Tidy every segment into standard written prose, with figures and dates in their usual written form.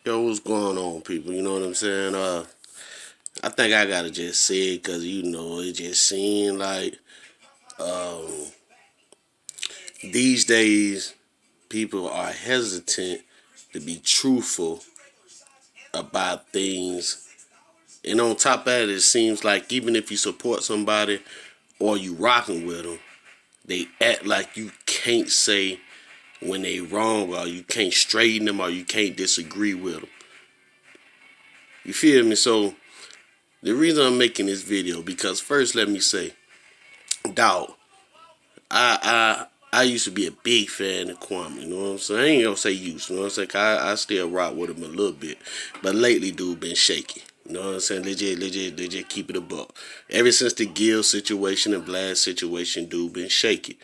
Yo, what's going on, people? You know what I'm saying? I think I gotta just say it because it just seemed like um, these days people are hesitant to be truthful about things. And on top of that, it seems like even if you support somebody or you rocking with them, they act like you can't say when they wrong or you can't straighten them or you can't disagree with them. You feel me? So the reason I'm making this video because first let me say, dog, I used to be a big fan of KWAME, you know what I'm saying? I ain't gonna say used, you know what I'm saying? 'Cause I still rock with him a little bit. But lately, dude, been shaky. You know what I'm saying? Legit, keep it a buck. Ever since the Gill situation and Vlad situation, dude, been shaky.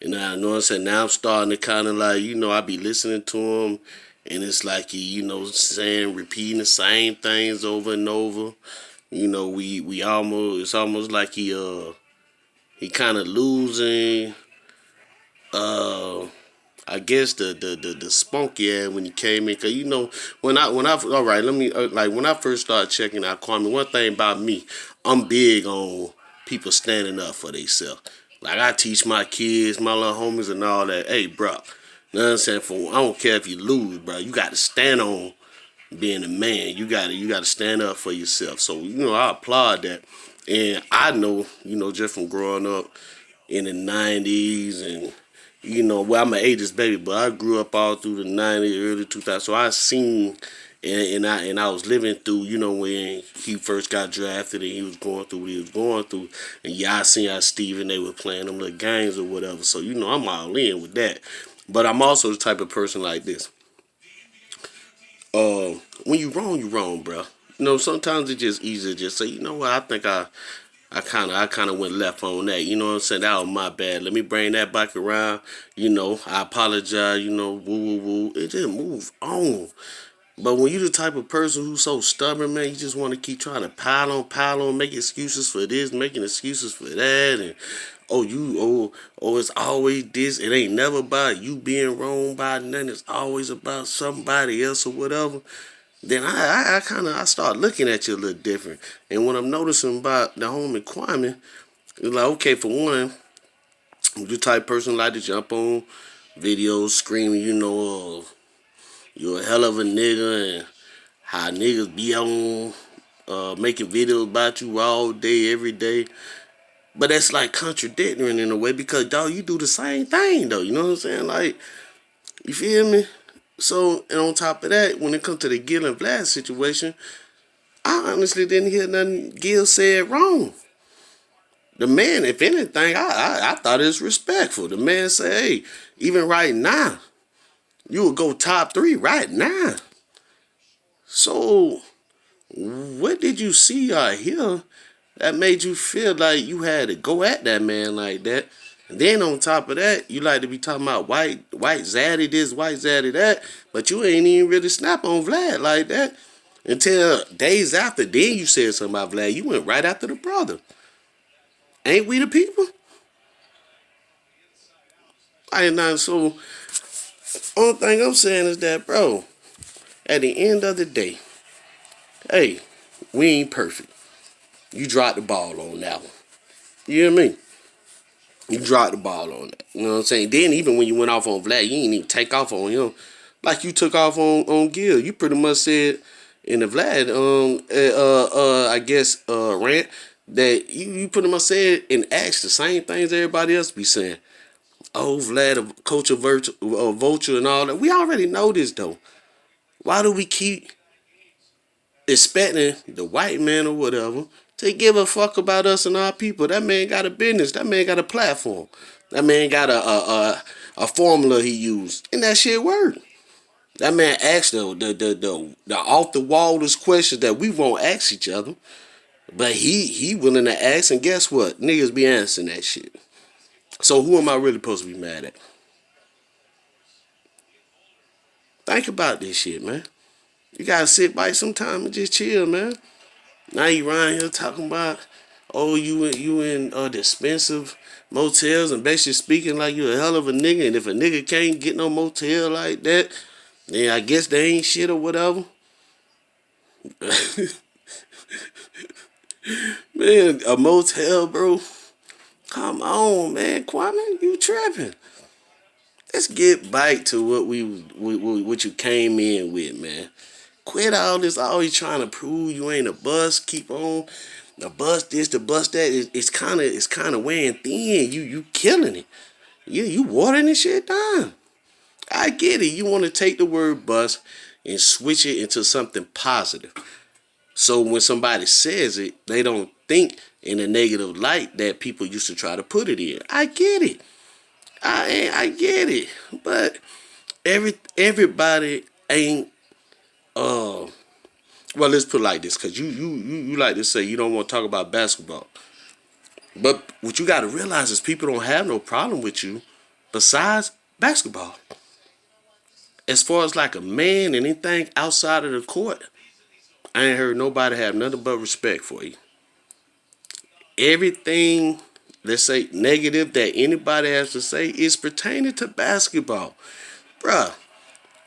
And I know what I'm saying? Now I'm starting to kind of like, I be listening to him, and it's like he, saying, repeating the same things over and over. We almost, it's almost like he kind of losing uh I guess the spunky ass when he came in, cause when I all right, let me like when I first started checking out Kwame, one thing about me, I'm big on people standing up for themselves. Like I teach my kids, my little homies and all that. Hey, bro, you know what I'm saying? I don't care if you lose, bro. You got to stand on being a man. You gotta stand up for yourself. So I applaud that, and I know just from growing up in the '90s and well, I'm an '80s baby, but I grew up all through the '90s, early 2000s. So I seen and I was living through, when he first got drafted and he was going through what he was going through. And yeah, I seen how Steve and they were playing them little games or whatever. So I'm all in with that. But I'm also the type of person like this. When you wrong, bro. Sometimes it's just easy to just say, you know what, I think I kind of went left on that. You know what I'm saying? That was my bad. Let me bring that back around. I apologize. Woo, woo, woo. It just move on. But when you the type of person who's so stubborn, man, you just want to keep trying to pile on, make excuses for this, making excuses for that, and it's always this. It ain't never about you being wrong by nothing. It's always about somebody else or whatever. Then I start looking at you a little different. And what I'm noticing about the homie Kwame is like, okay, for one, you the type of person like to jump on videos screaming, you're a hell of a nigga and how niggas be on making videos about you all day, every day. But that's like contradicting in a way because dog, you do the same thing though. You know what I'm saying? Like, you feel me? So, and on top of that, when it comes to the Gil and Vlad situation, I honestly didn't hear nothing Gil said wrong. The man, if anything, I thought it was respectful. The man said, hey, even right now, you would go top 3 right now. So, what did you see or hear that made you feel like you had to go at that man like that? And then on top of that, you like to be talking about white zaddy this, white zaddy that, but you ain't even really snap on Vlad like that until days after. Then you said something about Vlad. You went right after the brother. Ain't we the people? I ain't not so. Only thing I'm saying is that, bro, at the end of the day, hey, we ain't perfect. You dropped the ball on that one. You hear me? You dropped the ball on that. You know what I'm saying? Then even when you went off on Vlad, you didn't even take off on him like you took off on Gil. You pretty much said in the Vlad I guess rant that you pretty much said and asked the same things everybody else be saying. Oh, Vlad, a coach of vulture and all that. We already know this though. Why do we keep expecting the white man or whatever to give a fuck about us and our people? That man got a business. That man got a platform. That man got a formula he used, and that shit worked. That man asked the off the wallest questions that we won't ask each other, but he willing to ask, and guess what? Niggas be answering that shit. So who am I really supposed to be mad at? Think about this shit, man. You gotta sit back sometime and just chill, man. Now you around here talking about, oh, you in expensive motels and basically speaking like you a hell of a nigga. And if a nigga can't get no motel like that, then I guess they ain't shit or whatever. Man, a motel, bro. Come on, man. Kwame, you tripping. Let's get back to what you came in with, man. Quit all this always trying to prove you ain't a bust. Keep on the bust this, the bust that. It's kind of weighing thin. You killing it. You watering this shit down. I get it. You want to take the word bust and switch it into something positive. So when somebody says it, they don't think in a negative light that people used to try to put it in. I get it. I get it. But everybody ain't well, let's put it like this, because you like to say you don't want to talk about basketball. But what you got to realize is people don't have no problem with you besides basketball. As far as like a man and anything outside of the court, I ain't heard nobody have nothing but respect for you. Everything, let's say, negative that anybody has to say is pertaining to basketball. Bruh,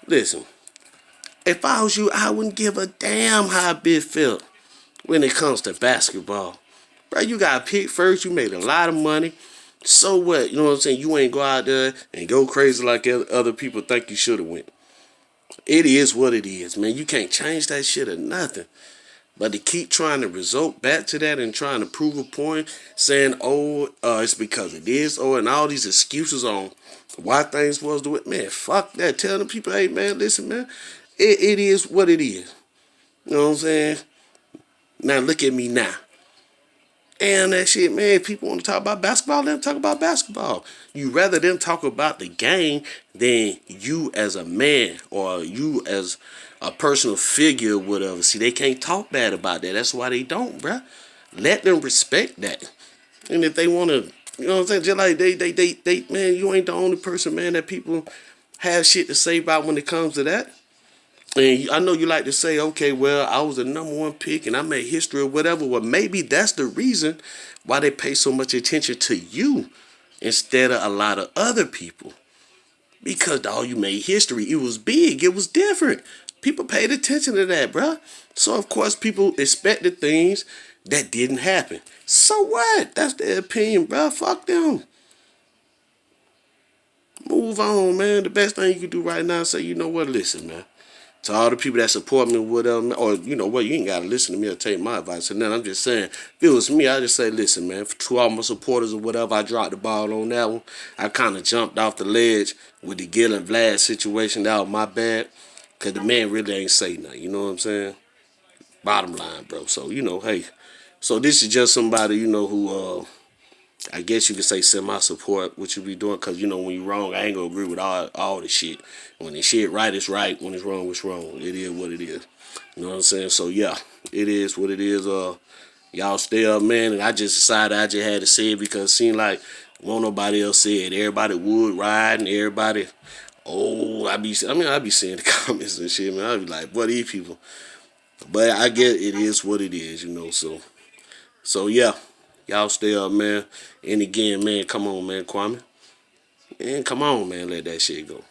listen, if I was you, I wouldn't give a damn how a bit felt when it comes to basketball. Bruh, you got picked first, you made a lot of money. So what? You know what I'm saying? You ain't go out there and go crazy like other people think you should have went. It is what it is, man. You can't change that shit or nothing. But to keep trying to resort back to that and trying to prove a point, saying, oh, it's because of this, oh, and all these excuses on why things was the way, man, fuck that. Tell the people, hey, man, listen, man, it is what it is. You know what I'm saying? Now look at me now. And that shit, man, if people want to talk about basketball, let them talk about basketball. You rather them talk about the game than you as a man or you as a personal figure or whatever. See, they can't talk bad about that. That's why they don't, bruh. Let them respect that. And if they want to, you know what I'm saying, just like they, man, you ain't the only person, man, that people have shit to say about when it comes to that. And I know you like to say, okay, well, I was the number one pick and I made history or whatever. Well, maybe that's the reason why they pay so much attention to you instead of a lot of other people. Because, dog, you made history. It was big. It was different. People paid attention to that, bruh. So, of course, people expected things that didn't happen. So what? That's their opinion, bruh. Fuck them. Move on, man. The best thing you can do right now is say, you know what, listen, man. To all the people that support me, whatever, or you know what, you ain't gotta listen to me or take my advice. And then I'm just saying, if it was me, I just say, listen, man, to all my supporters or whatever, I dropped the ball on that one. I kind of jumped off the ledge with the Gil and Vlad situation. That was my bad, cause the man really ain't say nothing. You know what I'm saying? Bottom line, bro. So you know, hey, so this is just somebody you know who I guess you could say semi-support what you be doing, because, you know, when you're wrong, I ain't going to agree with all the shit. When the shit right, it's right. When it's wrong, it's wrong. It is what it is. You know what I'm saying? So, yeah, it is what it is. Y'all stay up, man. And I just decided I just had to say it because it seemed like won't nobody else say it. Everybody would ride and everybody, oh, I be seeing the comments and shit, man. I be like, what these people? But I get it is what it is, you know, so yeah. Y'all stay up, man. And again, man, come on, man, Kwame. And come on, man, let that shit go.